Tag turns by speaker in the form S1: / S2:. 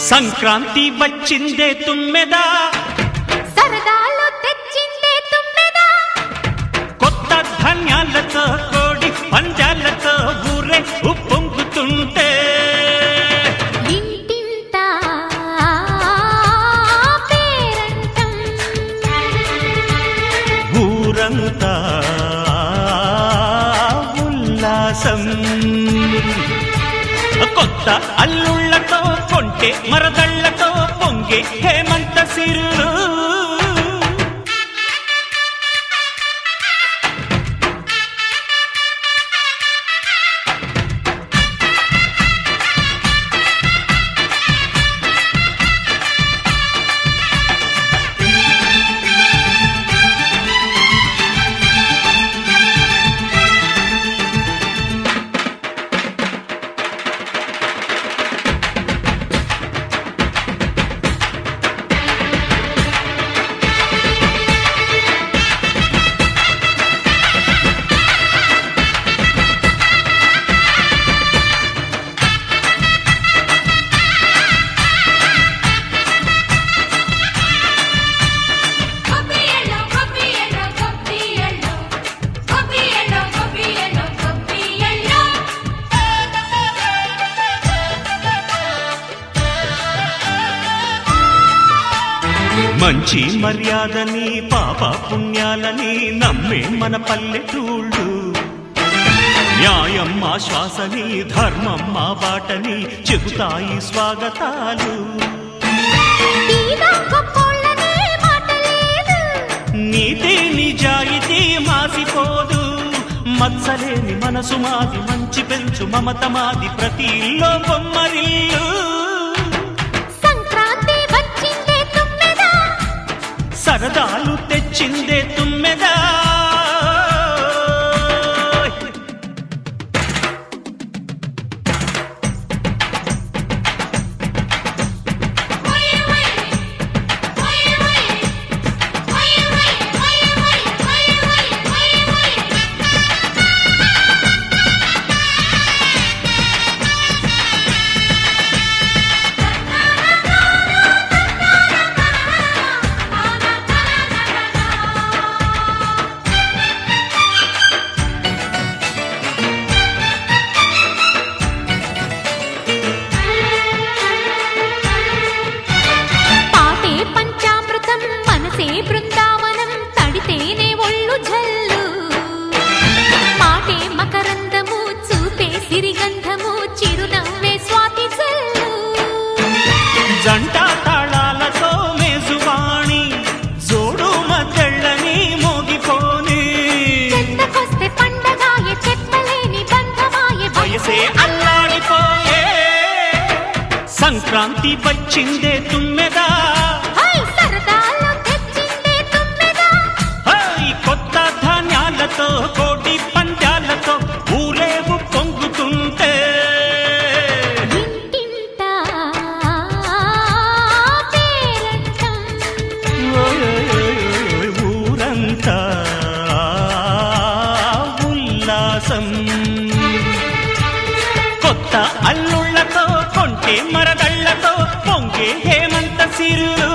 S1: సంక్రాంతి వచ్చిందే తుమ్మెదా,
S2: సరదాలు తెచ్చిందే తుమ్మెదా,
S1: కొత్త ధాన్యాలతో కోడి పంజాలతో ఊరే ఉప్పొంగుతుంటే
S2: ఇంటింట పేరంటం,
S1: ఊరంతా ఉల్లాసం. కొత్త అల్లుళ్లతో కొంటే మరదళ్లతో పొంగే హేమంత సిరులు. మంచి మర్యాదని పాప పుణ్యాలని నమ్మే మన పల్లెటూళ్ళు, న్యాయం మా శ్వాసని ధర్మం మా బాటని చెబుతాయి స్వాగతాలు. నీతి నిజాయితీ మాసిపోదు, మత్సలేని మనసు మాది, మంచి పెంచు మమత మాది, ప్రతి ఇల్లో బొమ్మరిల్లు. సరదాలు తెచ్చిందే తుమ్మెదా,
S2: బృందావనం తడితేనే ఒళ్ళు జల్లు, మాటే మకరందము చూపే సిరిగంధము, చిరునవ్వే స్వాతి జల్లు.
S1: జంట తాళాలతో మేజువాణి జోడు మద్దళ్ళని మోగిపోని,
S2: చెత్తకొస్తే పండగాయే చెప్పలేని బంధమాయే,
S1: వయసే అల్లాడిపోయే. సంక్రాంతి వచ్చిందే తుమ్మెదా, కోటి పంజాలతో ఊరేగు పొంగుతుంటే
S2: ఇంటింట పేరంటం,
S1: ఊరంతా ఉల్లాసం. కొత్త అల్లుళ్లతో కొంటే మరదళ్లతో పొంగే హేమంత సిరులు.